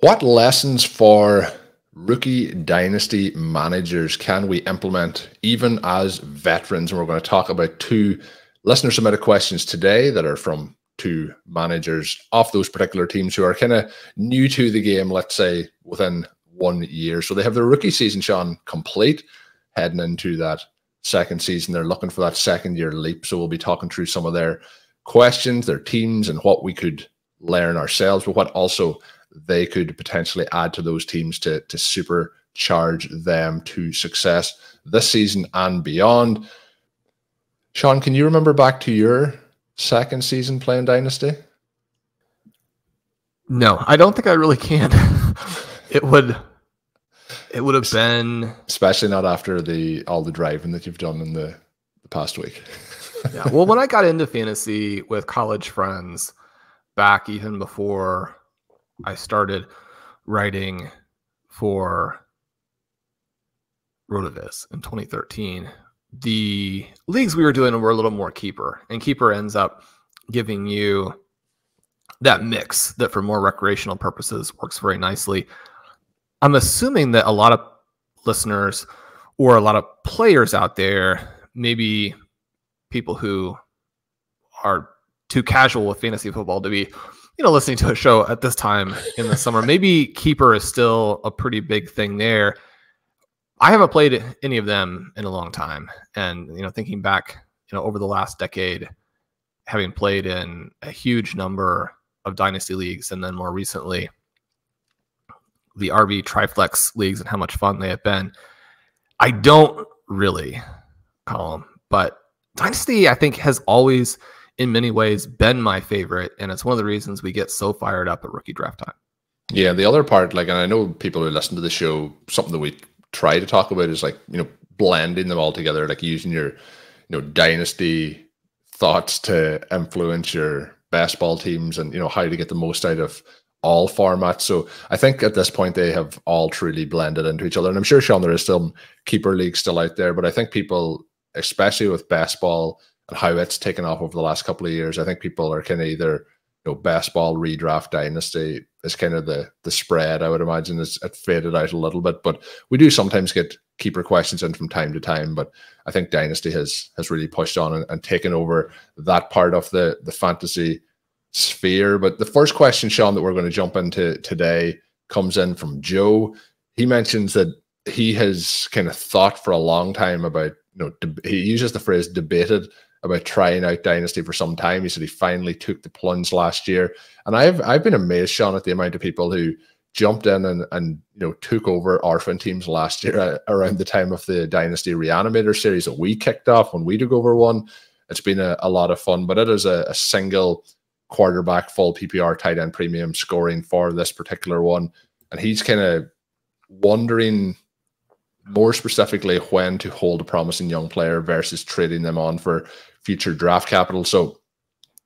What lessons for rookie dynasty managers can we implement even as veterans? And we're going to talk about two listener submitted questions today that are from two managers of those particular teams who are kind of new to the game, let's say within 1 year. So they have their rookie season, Shawn, complete, heading into that second season. They're looking for that second year leap. So we'll be talking through some of their questions, their teams, and what we could learn ourselves, but what also they could potentially add to those teams to supercharge them to success this season and beyond. Shawn, can you remember back to your second season playing Dynasty? No, I don't think I really can. It would have been, especially not after all the driving that you've done in the past week. Yeah, well, when I got into fantasy with college friends back even before I started writing for RotoViz in 2013, the leagues we were doing were a little more keeper, and keeper ends up giving you that mix that for more recreational purposes works very nicely. I'm assuming that a lot of listeners or a lot of players out there, maybe people who are too casual with fantasy football to be, listening to a show at this time in the summer, maybe keeper is still a pretty big thing there. I haven't played any of them in a long time. And, thinking back, over the last decade, having played in a huge number of dynasty leagues, and then more recently, the RB Triflex leagues and how much fun they have been. I don't really call them, but Dynasty, I think, has always, in many ways, been my favorite, and it's one of the reasons we get so fired up at rookie draft time. Yeah, the other part, and I know people who listen to the show, something that we try to talk about is blending them all together, using your dynasty thoughts to influence your best ball teams, and how to get the most out of all formats. So I think at this point they have all truly blended into each other, and I'm sure, Shawn, there is still keeper leagues still out there, but I think people, especially with best ball and how it's taken off over the last couple of years, I think people are kind of either best ball, redraft, dynasty is kind of the spread. I would imagine it faded out a little bit, but we do sometimes get keeper questions in from time to time. But I think dynasty has really pushed on and taken over that part of the fantasy sphere. But the first question, Shawn, that we're going to jump into today comes in from Joe. He mentions that he has kind of thought for a long time about, he uses the phrase debated about trying out Dynasty for some time. He said he finally took the plunge last year. And I've been amazed, Shawn, at the amount of people who jumped in and took over orphan teams last year around the time of the Dynasty Reanimator series that we kicked off when we took over one. It's been a lot of fun, but it is a single quarterback full PPR tight end premium scoring for this particular one. And he's kind of wondering more specifically when to hold a promising young player versus trading them on for future draft capital. So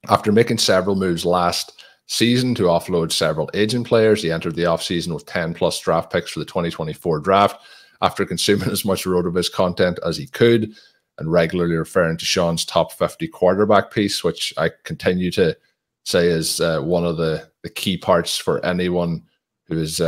after making several moves last season to offload several aging players, he entered the offseason with 10 plus draft picks for the 2024 draft. After consuming as much RotoViz content as he could and regularly referring to Shawn's top 50 quarterback piece, which I continue to say is one of the key parts for anyone who is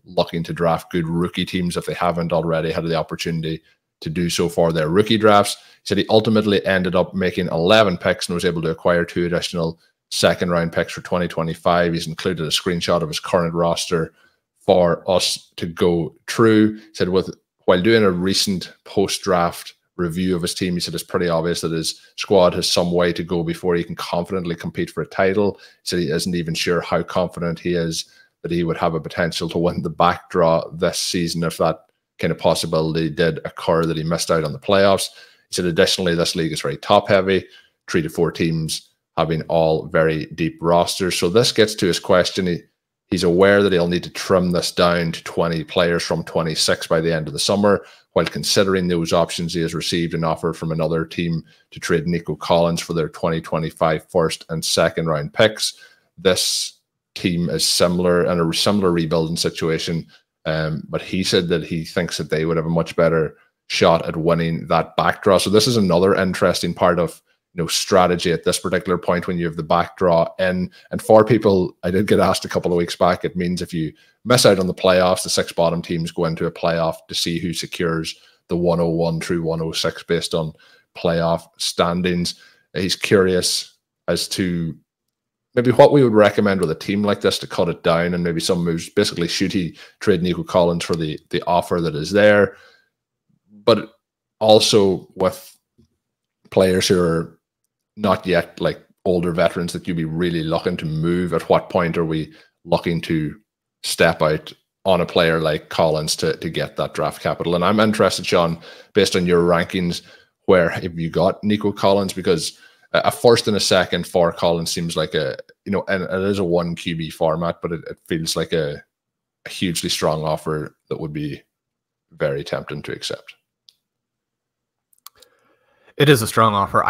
looking to draft good rookie teams if they haven't already had the opportunity to do so for their rookie drafts. He said he ultimately ended up making 11 picks and was able to acquire 2 additional second-round picks for 2025. He's included a screenshot of his current roster for us to go through. He said while doing a recent post-draft review of his team, he said it's pretty obvious that his squad has some way to go before he can confidently compete for a title. He said he isn't even sure how confident he is that he would have a potential to win the back draw this season if that kind of possibility did occur, that he missed out on the playoffs. He said additionally, this league is very top heavy, 3 to 4 teams having all very deep rosters. So this gets to his question. He's aware that he'll need to trim this down to 20 players from 26 by the end of the summer. While considering those options, he has received an offer from another team to trade Nico Collins for their 2025 first and second round picks. This team is similar and a similar rebuilding situation, but he said that he thinks that they would have a much better shot at winning that backdraw. So this is another interesting part of strategy at this particular point when you have the back draw in. And for people, I did get asked a couple of weeks back, it means if you miss out on the playoffs, the 6 bottom teams go into a playoff to see who secures the 101 through 106 based on playoff standings. He's curious as to maybe what we would recommend with a team like this to cut it down, and maybe some moves. Basically, should he trade Nico Collins for the offer that is there? But also with players who are not yet like older veterans that you'd be really looking to move, at what point are we looking to step out on a player like Collins to get that draft capital? And I'm interested, Shawn, based on your rankings, where have you got Nico Collins? Because a first and a second for Collins seems like and it is a 1 QB format, but it feels like a hugely strong offer that would be very tempting to accept. It is a strong offer.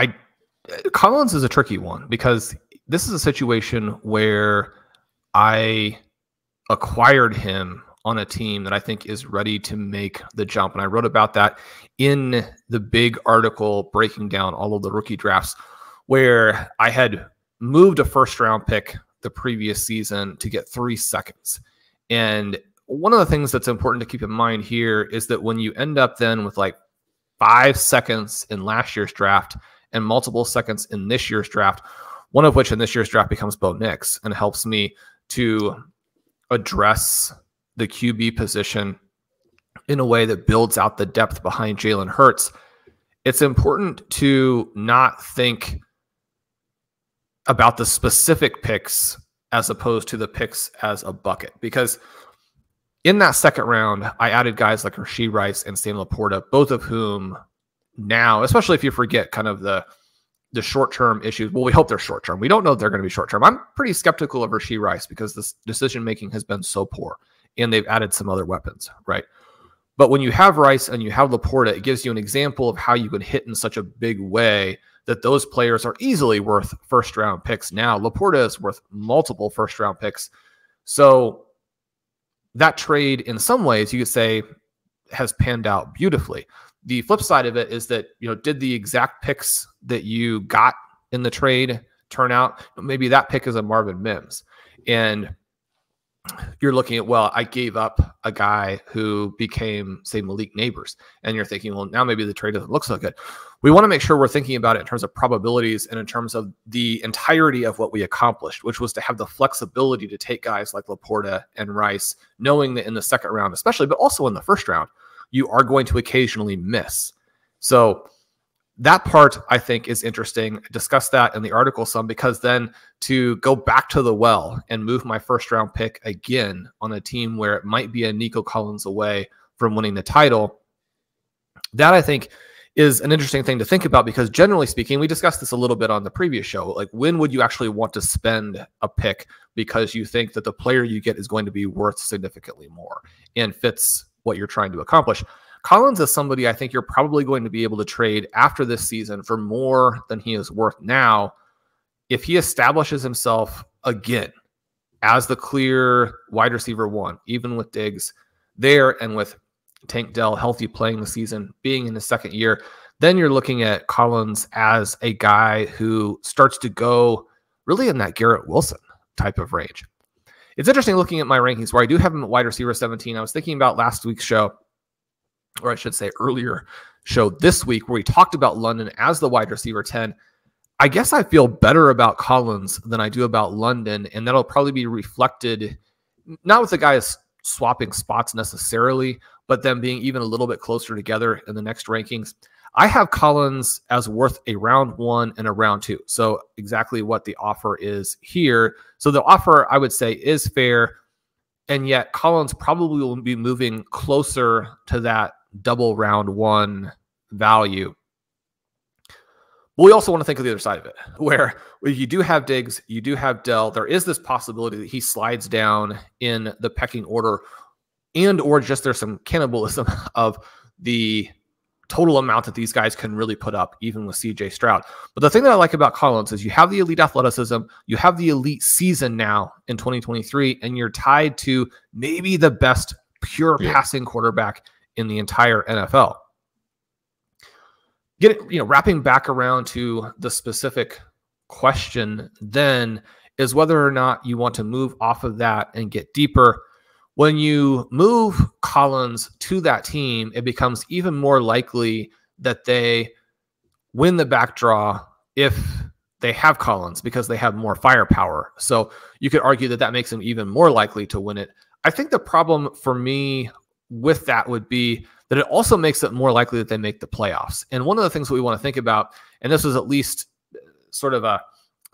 Collins is a tricky one because this is a situation where I acquired him on a team that I think is ready to make the jump. And I wrote about that in the big article breaking down all of the rookie drafts, where I had moved a first-round pick the previous season to get 3 seconds. And one of the things that's important to keep in mind here is that when you end up then with like 5 seconds in last year's draft and multiple seconds in this year's draft, one of which in this year's draft becomes Bo Nix and helps me to address the QB position in a way that builds out the depth behind Jalen Hurts. It's important to not think about the specific picks as opposed to the picks as a bucket, because in that second round, I added guys like Rashee Rice and Sam Laporta, both of whom now, especially if you forget kind of the short-term issues. Well, we hope they're short-term. We don't know if they're going to be short-term. I'm pretty skeptical of Rashee Rice because this decision-making has been so poor, and they've added some other weapons, right? But when you have Rice and you have Laporta, it gives you an example of how you could hit in such a big way that those players are easily worth first-round picks now. Laporta is worth multiple first-round picks. So that trade, in some ways, you could say, has panned out beautifully. The flip side of it is that, did the exact picks that you got in the trade turn out? Maybe that pick is a Marvin Mims. And you're looking at, well, I gave up a guy who became, say, Malik Neighbors. And you're thinking, well, now maybe the trade doesn't look so good. We want to make sure we're thinking about it in terms of probabilities and in terms of the entirety of what we accomplished, which was to have the flexibility to take guys like Laporta and Rice, knowing that in the second round especially, but also in the first round, you are going to occasionally miss. So that part, I think, is interesting. I discussed that in the article some, because then to go back to the well and move my first-round pick again on a team where it might be a Nico Collins away from winning the title, that I think is an interesting thing to think about, because generally speaking, we discussed this a little bit on the previous show, like when would you actually want to spend a pick because you think that the player you get is going to be worth significantly more and fits what you're trying to accomplish. Collins is somebody I think you're probably going to be able to trade after this season for more than he is worth now if he establishes himself again as the clear wide receiver 1, even with Diggs there and with Tank Dell healthy playing the season, being in his second year. Then you're looking at Collins as a guy who starts to go really in that Garrett Wilson type of range. It's interesting looking at my rankings where I do have him at wide receiver 17. I was thinking about last week's show, or I should say earlier show this week, where we talked about London as the wide receiver 10. I guess I feel better about Collins than I do about London, and that'll probably be reflected not with the guys swapping spots necessarily, but them being even a little bit closer together in the next rankings. I have Collins as worth a round 1 and a round 2. So exactly what the offer is here. So the offer, I would say, is fair, and yet Collins probably will be moving closer to that double round 1 value. But we also want to think of the other side of it, where you do have Diggs, you do have Dell. There is this possibility that he slides down in the pecking order, and or just there's some cannibalism of the total amount that these guys can really put up, even with CJ Stroud. But the thing that I like about Collins is you have the elite athleticism, you have the elite season now in 2023, and you're tied to maybe the best pure passing quarterback in the entire NFL. wrapping back around to the specific question then is whether or not you want to move off of that and get deeper. When you move Collins to that team, it becomes even more likely that they win the back draw if they have Collins because they have more firepower. So you could argue that that makes them even more likely to win it. I think the problem for me with that would be that it also makes it more likely that they make the playoffs. And one of the things that we want to think about, and this was at least sort of a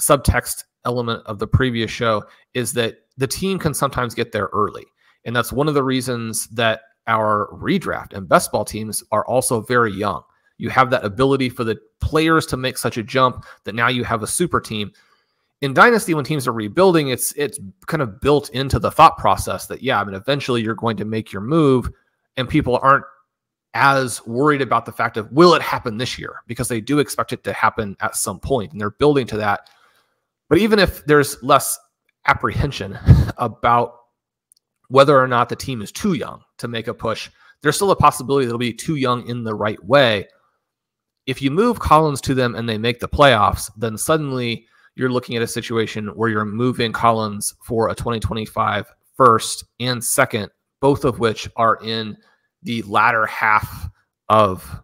subtext element of the previous show, is that the team can sometimes get there early. And that's one of the reasons that our redraft and best ball teams are also very young. You have that ability for the players to make such a jump that now you have a super team. In Dynasty, when teams are rebuilding, it's kind of built into the thought process that, yeah, I mean, eventually you're going to make your move, and people aren't as worried about the fact of, will it happen this year? Because they do expect it to happen at some point, and they're building to that. But even if there's less apprehension about whether or not the team is too young to make a push, there's still a possibility that it'll be too young in the right way. If you move Collins to them and they make the playoffs, then suddenly you're looking at a situation where you're moving Collins for a 2025 first and second, both of which are in the latter half of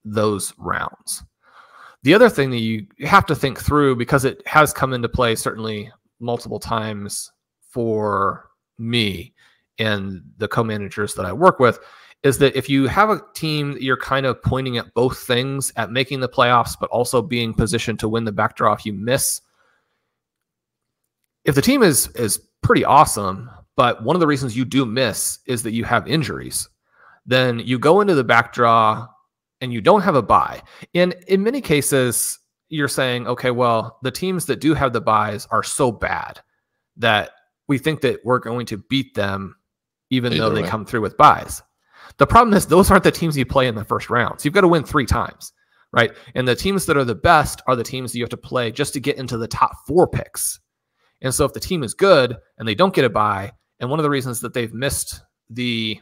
those rounds. The other thing that you have to think through, because it has come into play certainly multiple times for me and the co-managers that I work with, is that if you have a team that you're kind of pointing at both things, at making the playoffs, but also being positioned to win the back draw if you miss, if the team is pretty awesome, but one of the reasons you do miss is that you have injuries, then you go into the back draw and you don't have a bye. And in many cases, you're saying, okay, well, the teams that do have the byes are so bad that we think that we're going to beat them even though they come through with byes. The problem is those aren't the teams you play in the first round. So you've got to win 3 times, right? And the teams that are the best are the teams that you have to play just to get into the top 4 picks. And so if the team is good and they don't get a bye, and one of the reasons that they've missed the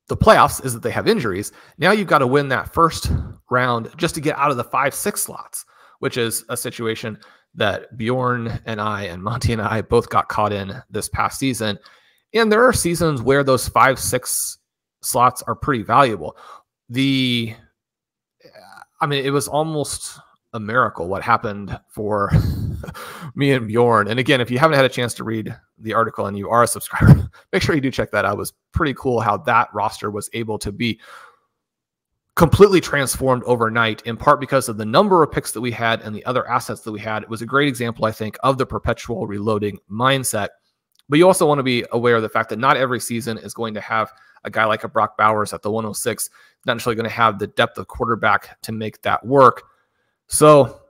playoffs is that they have injuries, now you've got to win that first round just to get out of the 5-6 slots, which is a situation that Bjorn and I and Monty and I both got caught in this past season. And there are seasons where those 5-6 slots are pretty valuable. It was almost a miracle what happened for me and Bjorn. And again, if you haven't had a chance to read the article and you are a subscriber, make sure you do check that out. It was pretty cool how that roster was able to be completely transformed overnight, in part because of the number of picks that we had and the other assets that we had. It was a great example, I think, of the perpetual reloading mindset. But you also want to be aware of the fact that not every season is going to have a guy like a Brock Bowers at the 106, not necessarily going to have the depth of quarterback to make that work. So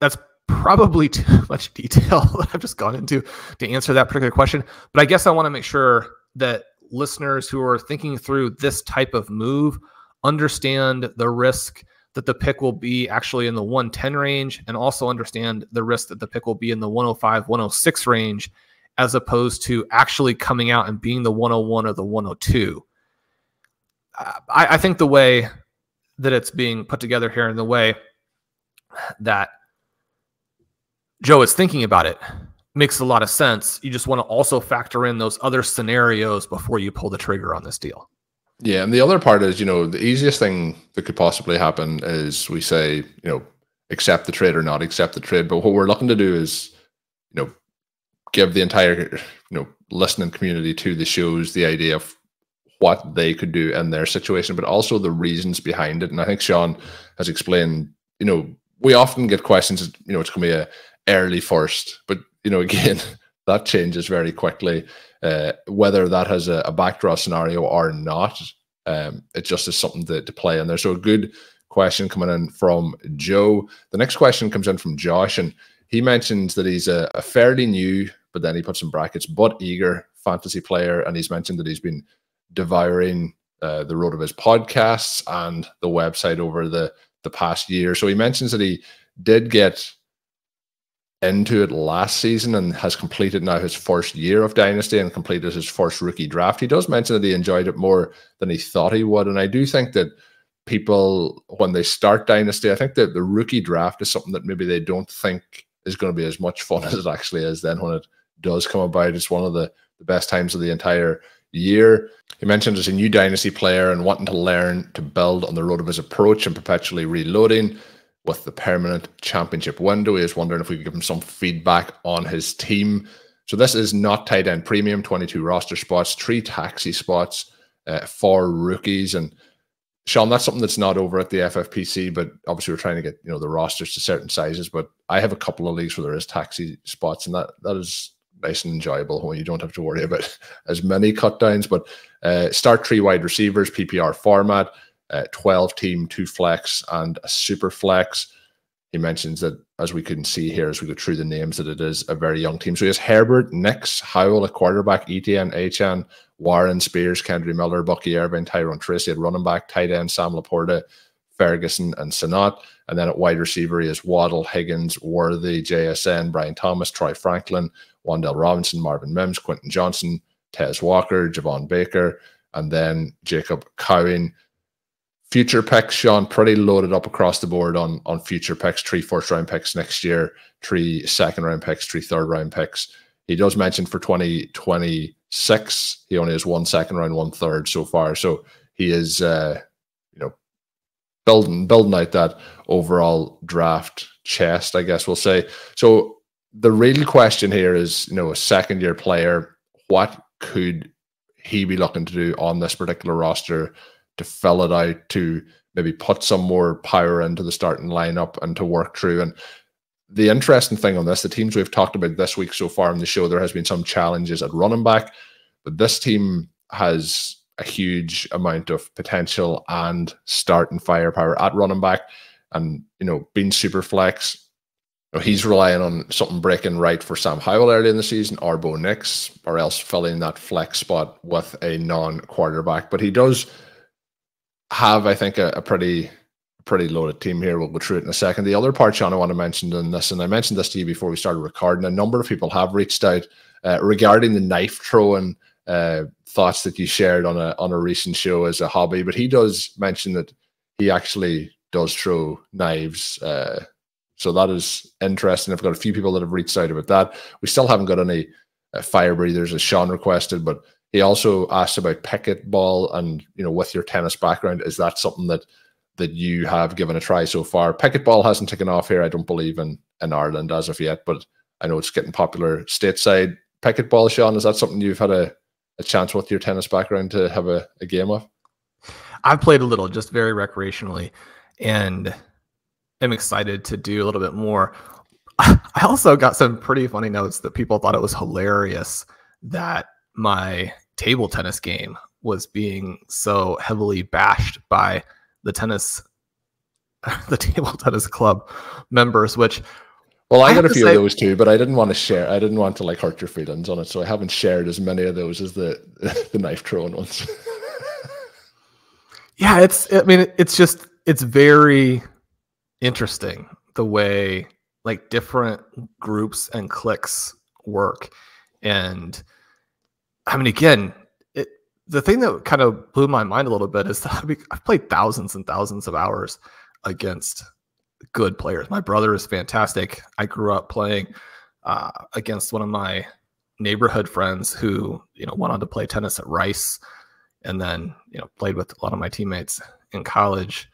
that's probably too much detail that I've just gone into to answer that particular question. But I guess I want to make sure that listeners who are thinking through this type of move understand the risk that the pick will be actually in the 110 range, and also understand the risk that the pick will be in the 105, 106 range, as opposed to actually coming out and being the 101 or the 102. I think the way that it's being put together here and the way that Joe is thinking about it makes a lot of sense. You just want to also factor in those other scenarios before you pull the trigger on this deal. Yeah, and the other part is, the easiest thing that could possibly happen is we say, accept the trade or not accept the trade. But what we're looking to do is, give the entire, listening community to the shows the idea of what they could do in their situation, but also the reasons behind it. And I think Shawn has explained, we often get questions, it's going to be a early first, but, again, that changes very quickly. Whether that has a backdraw scenario or not, it just is something to play in there. So a good question coming in from Joe. The next question comes in from Josh, and he mentions that he's a fairly new, but then he puts in brackets, but eager fantasy player, and he's mentioned that he's been devouring the RotoViz podcasts and the website over the past year. So he mentions that he did get into it last season and has completed now his first year of Dynasty and completed his first rookie draft. He does mention that he enjoyed it more than he thought he would. And I do think that people, when they start Dynasty, I think that the rookie draft is something that maybe they don't think is going to be as much fun as it actually is then when it does come about. It's one of the best times of the entire year. He mentioned as a new Dynasty player and wanting to learn to build on the RotoViz approach and perpetually reloading with the permanent championship window. He is wondering if we could give him some feedback on his team. So this is not tight end premium, 22 roster spots, 3 taxi spots, 4 rookies. And Shawn, that's something that's not over at the FFPC, but obviously we're trying to get, the rosters to certain sizes. But I have a couple of leagues where there is taxi spots, and that is nice and enjoyable when you don't have to worry about as many cut downs. But start 3 wide receivers, PPR format, 12 team, 2 flex, and a super flex. He mentions that, as we can see here as we go through the names, that it is a very young team. So he has Herbert, Nix, Howell at quarterback, Etienne, Achane, Warren, Spears, Kendry Miller, Bucky Irvine, Tyrone Tracy at running back, tight end, Sam Laporta, Ferguson, and Sanat. And then at wide receiver, he has Waddle, Higgins, Worthy, JSN, Brian Thomas, Troy Franklin, Wandale Robinson, Marvin Mims, Quentin Johnson, Tez Walker, Javon Baker, and then Jacob Cowing. Future picks, Shawn, pretty loaded up across the board on future picks. 3 first-round picks next year, 3 second-round picks, 3 third-round picks. He does mention for 2026, he only has 1 second-round, 1 third so far. So he is, building out that overall draft chest, I guess we'll say. So the real question here is, a second-year player, what could he be looking to do on this particular roster to fill it out, to maybe put some more power into the starting lineup and to work through? And the interesting thing on this, the teams we've talked about this week so far in the show, there has been some challenges at running back, but this team has a huge amount of potential and starting firepower at running back. And, being super flex, he's relying on something breaking right for Sam Howell early in the season, or Bo Nix, or else filling that flex spot with a non-quarterback. But he does have, I think, a pretty loaded team here. We'll go through it in a second. The other part, Shawn, I want to mention in this, and I mentioned this to you before we started recording, a number of people have reached out regarding the knife throwing thoughts that you shared on a recent show as a hobby. But he does mention that he actually does throw knives. So that is interesting. I've got a few people that have reached out about that. We still haven't got any fire breathers, as Shawn requested, but he also asked about picket ball, and with your tennis background, is that something that you have given a try so far? Picket ball hasn't taken off here, I don't believe, in Ireland as of yet, but I know it's getting popular stateside. Picket ball, Shawn, is that something you've had a chance with your tennis background to have a game of? I've played a little, just very recreationally, and I'm excited to do a little bit more. I also got some pretty funny notes that people thought it was hilarious that my table tennis game was being so heavily bashed by the table tennis club members, which, well, I got a few of those too, but I didn't want to share. I didn't want to hurt your feelings on it, so I haven't shared as many of those as the knife throwing ones. Yeah, it's very interesting the way different groups and cliques work. And again, the thing that kind of blew my mind a little bit is that I've played thousands and thousands of hours against good players. My brother is fantastic. I grew up playing against one of my neighborhood friends who, went on to play tennis at Rice, and then, played with a lot of my teammates in college,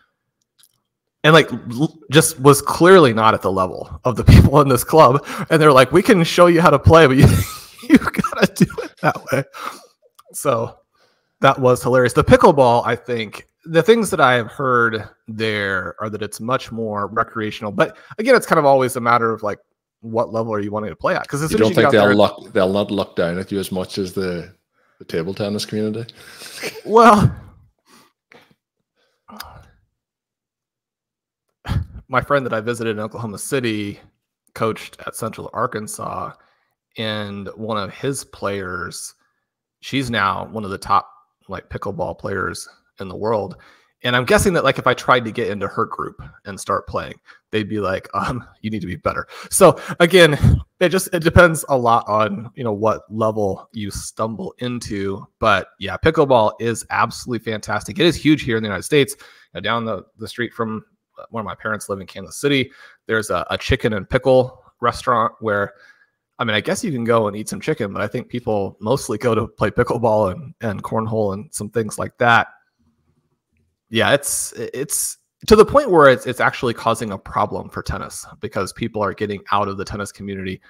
and just was clearly not at the level of the people in this club. And they're like, we can show you how to play, but you gotta do it that way. So that was hilarious. The pickleball, I think the things that I have heard there are that it's much more recreational, but again, it's kind of always a matter of what level are you wanting to play at? Because you don't think they'll not look down at you as much as the table tennis community? Well, my friend that I visited in Oklahoma City coached at Central Arkansas, and one of his players, she's now one of the top pickleball players in the world. And I'm guessing that if I tried to get into her group and start playing, they'd be like, you need to be better. So again, it depends a lot on, what level you stumble into. But yeah, pickleball is absolutely fantastic. It is huge here in the United States. down the street from one of my parents live in Kansas City. There's a chicken and pickle restaurant where, I mean, I guess you can go and eat some chicken, but I think people mostly go to play pickleball and cornhole and some things like that. Yeah, it's to the point where it's actually causing a problem for tennis because people are getting out of the tennis community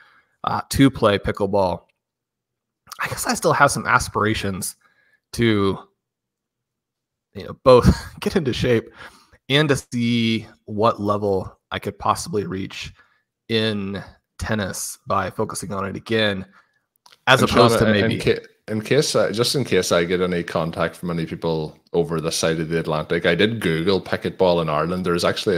to play pickleball. I guess I still have some aspirations to, both get into shape and to see what level I could possibly reach in tennis by focusing on it again, as opposed to maybe in case I get any contact from any people over the side of the Atlantic. I did Google pickleball in Ireland. There's actually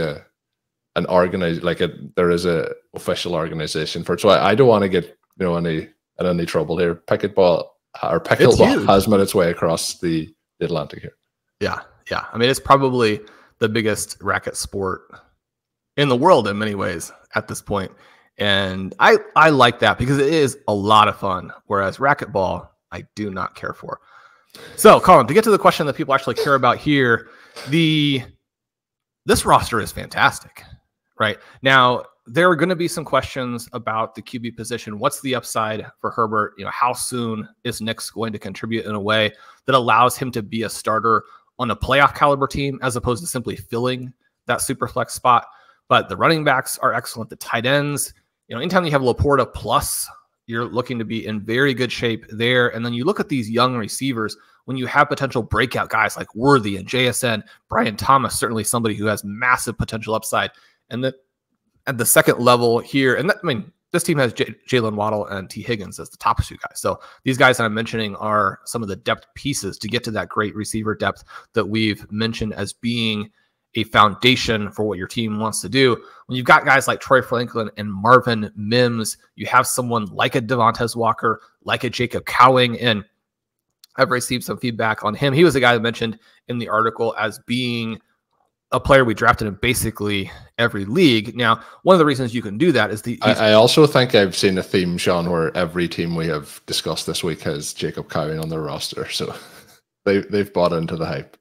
there is a official organization for it. So I don't want to get in any trouble here. Pickleball has made its way across the Atlantic here. Yeah. I mean, it's probably the biggest racket sport in the world in many ways at this point. And I like that because it is a lot of fun, whereas racquetball, I do not care for. So, Colm, to get to the question that people actually care about here, this roster is fantastic, right? Now, there are going to be some questions about the QB position. What's the upside for Herbert? How soon is Nix going to contribute in a way that allows him to be a starter on a playoff caliber team as opposed to simply filling that super flex spot? But the running backs are excellent. The tight ends, anytime you have Laporta plus, you're looking to be in very good shape there. And then you look at these young receivers, when you have potential breakout guys like Worthy and JSN, Brian Thomas, certainly somebody who has massive potential upside. And then at the second level here, and this team has Jalen Waddle and T. Higgins as the top two guys. So these guys that I'm mentioning are some of the depth pieces to get to that great receiver depth that we've mentioned as being a foundation for what your team wants to do. When you've got guys like Troy Franklin and Marvin Mims, you have someone like a Devontae Walker, like a Jacob Cowing, and I've received some feedback on him. He was the guy that mentioned in the article as being a player we drafted in basically every league. Now, one of the reasons you can do that is I also think I've seen a theme, Shawn, where every team we have discussed this week has Jacob Cowing on their roster. So they've bought into the hype.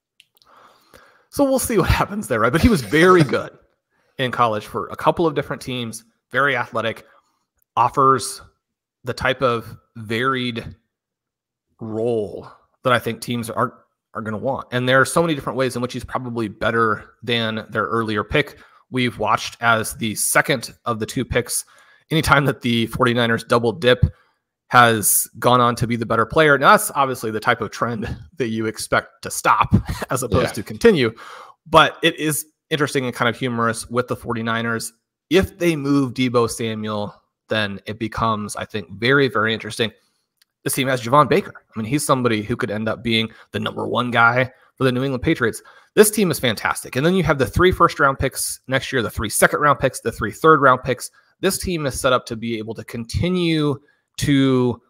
So we'll see what happens there, right? But he was very good in college for a couple of different teams, very athletic, offers the type of varied role that I think teams are going to want. And there are so many different ways in which he's probably better than their earlier pick. We've watched as the second of the two picks, anytime that the 49ers double dip, has gone on to be the better player. Now, that's obviously the type of trend that you expect to stop as opposed to continue. But it is interesting and kind of humorous with the 49ers. If they move Deebo Samuel, then it becomes, I think, very, very interesting. This team has Javon Baker. I mean, he's somebody who could end up being the #1 guy for the New England Patriots. This team is fantastic. And then you have the 3 first-round picks next year, the 3 second-round picks, the 3 third-round picks. This team is set up to be able to continue to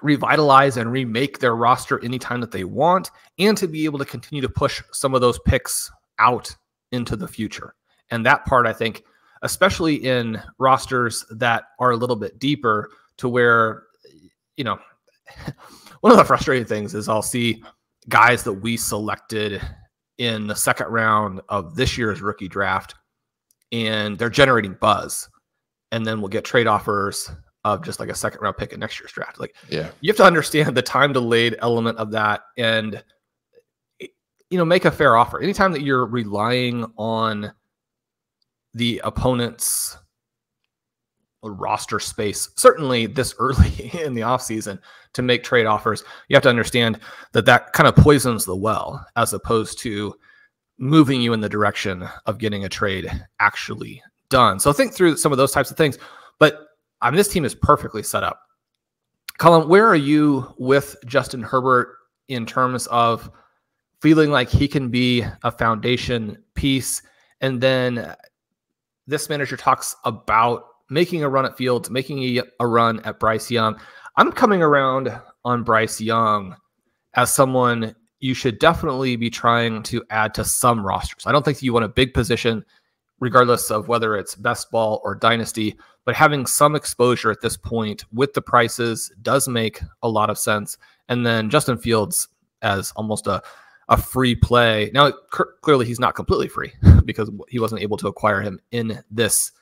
revitalize and remake their roster anytime that they want, and to be able to continue to push some of those picks out into the future. And that part, I think, especially in rosters that are a little bit deeper, to where, one of the frustrating things is I'll see guys that we selected in the second round of this year's rookie draft, and they're generating buzz. And then we'll get trade offers of just like a second round pick in next year's draft. You have to understand the time delayed element of that, and make a fair offer. Anytime that you're relying on the opponent's roster space, certainly this early in the offseason, to make trade offers, you have to understand that kind of poisons the well, as opposed to moving you in the direction of getting a trade actually done. So think through some of those types of things. But this team is perfectly set up. Colm, where are you with Justin Herbert in terms of feeling like he can be a foundation piece? And then this manager talks about making a run at Fields, making a run at Bryce Young. I'm coming around on Bryce Young as someone you should definitely be trying to add to some rosters. I don't think you want a big position, regardless of whether it's best ball or dynasty, but having some exposure at this point with the prices does make a lot of sense. And then Justin Fields as almost a a free play. Now, clearly he's not completely free because he wasn't able to acquire him in this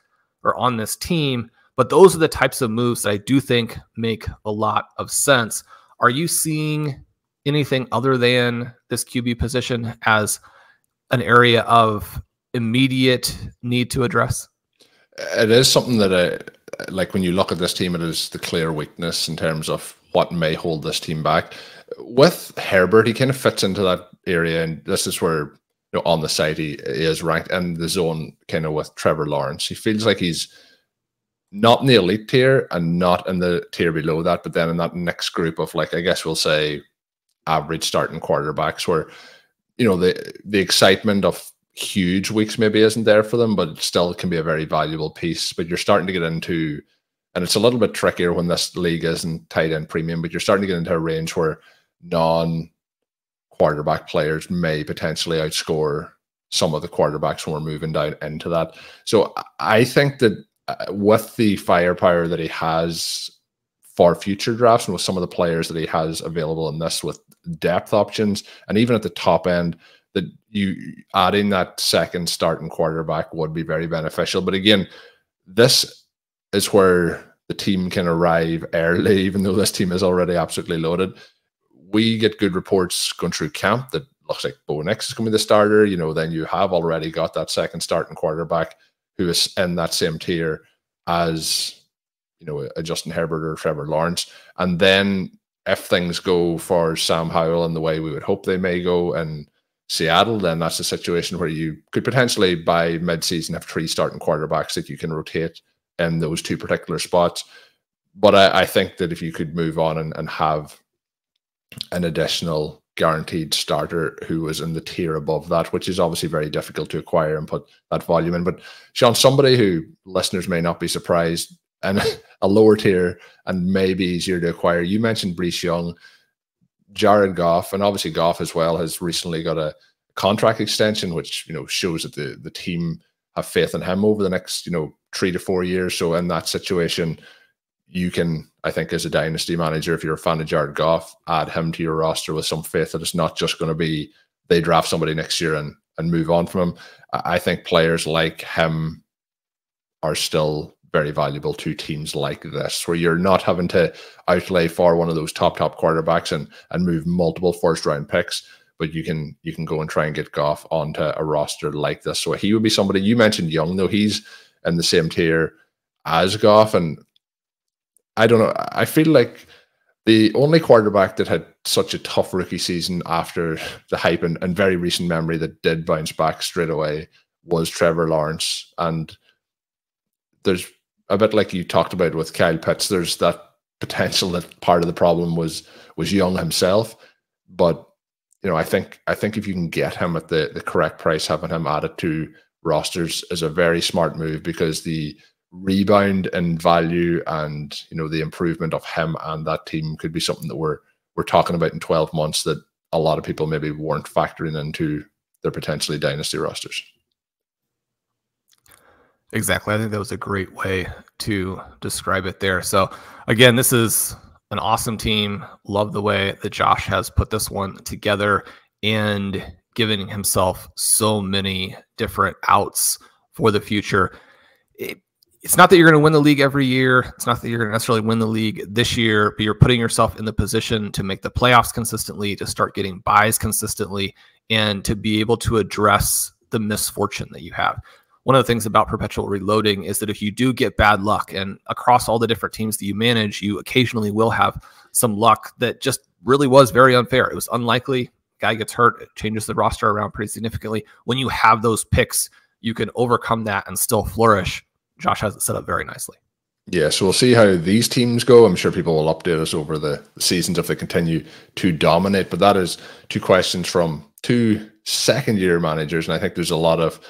or on this team. But those are the types of moves that I do think make a lot of sense. Are you seeing anything other than this QB position as an area of immediate need to address? It is something that like when you look at this team, it is the clear weakness in terms of what may hold this team back. With Herbert, he kind of fits into that area, and this is where, you know, on the site he is ranked in the zone kind of with Trevor Lawrence. He feels like he's not in the elite tier and not in the tier below that, but then in that next group of, like, I guess we'll say average starting quarterbacks where, you know, the excitement of huge weeks maybe isn't there for them, but it still can be a very valuable piece. But you're starting to get into, and it's a little bit trickier when this league isn't tight end premium, but you're starting to get into a range where non-quarterback players may potentially outscore some of the quarterbacks when we're moving down into that. So I think that with the firepower that he has for future drafts and with some of the players that he has available in this with depth options, and even at the top end, that you adding that second starting quarterback would be very beneficial. But again, this is where the team can arrive early, even though this team is already absolutely loaded. We get good reports going through camp that looks like Bo Nix is going to be the starter. You know, then you have already got that second starting quarterback who is in that same tier as, you know, a Justin Herbert or Trevor Lawrence. And then if things go for Sam Howell in the way we would hope they may go in Seattle, then that's a situation where you could potentially by mid-season have 3 starting quarterbacks that you can rotate in those 2 particular spots. But I think that if you could move on and have an additional guaranteed starter who was in the tier above that, which is obviously very difficult to acquire and put that volume in. But Shawn, somebody who listeners may not be surprised, and a lower tier and maybe easier to acquire. You mentioned Bryce Young, Jared Goff, and obviously Goff as well has recently got a contract extension, which, you know, shows that the team have faith in him over the next, you know, 3 to 4 years. So in that situation, you can, I think, as a dynasty manager, if you're a fan of Jared Goff, add him to your roster with some faith that it's not just going to be they draft somebody next year and move on from him. I think players like him are still very valuable to teams like this, where you're not having to outlay for one of those top quarterbacks and move multiple first-round picks, but you can go and try and get Goff onto a roster like this. So he would be somebody. You mentioned Young, though. He's in the same tier as Goff, and I don't know. I feel like the only quarterback that had such a tough rookie season after the hype and very recent memory that did bounce back straight away was Trevor Lawrence. And there's a bit like you talked about with Kyle Pitts, there's that potential that part of the problem was Young himself. But, you know, I think if you can get him at the correct price, having him added to rosters is a very smart move, because the rebound in value and, you know, the improvement of him and that team could be something that we're talking about in 12 months that a lot of people maybe weren't factoring into their potentially dynasty rosters. Exactly. I think that was a great way to describe it there. So again, this is an awesome team. Love the way that Josh has put this one together and giving himself so many different outs for the future. It's not that you're going to win the league every year. It's not that you're going to necessarily win the league this year, but you're putting yourself in the position to make the playoffs consistently, to start getting buys consistently, and to be able to address the misfortune that you have. One of the things about perpetual reloading is that if you do get bad luck, and across all the different teams that you manage, you occasionally will have some luck that just really was very unfair. It was unlikely. Guy gets hurt, it changes the roster around pretty significantly. When you have those picks, you can overcome that and still flourish. Josh has it set up very nicely. Yeah, so we'll see how these teams go. I'm sure people will update us over the seasons if they continue to dominate. But that is 2 questions from 2 second-year managers, and I think there's a lot of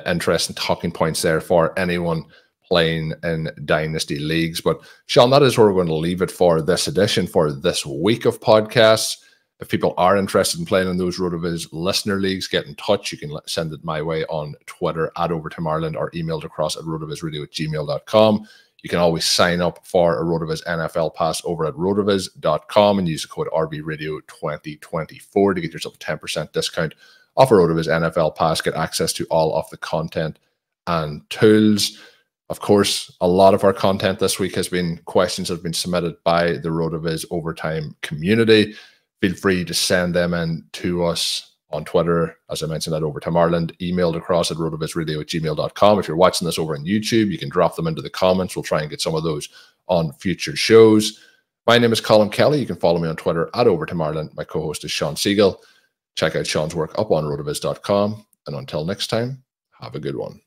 interesting talking points there for anyone playing in dynasty leagues. But Shawn, that is where we're going to leave it for this edition, for this week of podcasts. If people are interested in playing in those RotoViz listener leagues, get in touch. You can send it my way on Twitter @OvertimeIreland or emailed across at rotovizradio@gmail.com. You can always sign up for a RotoViz NFL pass over at rotoviz.com and use the code RBRadio2024 to get yourself a 10% discount off a RotoViz NFL pass. Get access to all of the content and tools. Of course, a lot of our content this week has been questions that have been submitted by the RotoViz Overtime community. Feel free to send them in to us on Twitter, as I mentioned, at Overtime Ireland, emailed across at rotovizradio@gmail.com. If you're watching this over on YouTube, you can drop them into the comments. We'll try and get some of those on future shows. My name is Colm Kelly. You can follow me on Twitter at Overtime Ireland. My co-host is Shawn Siegele. Check out Shawn's work up on rotoviz.com. And until next time, have a good one.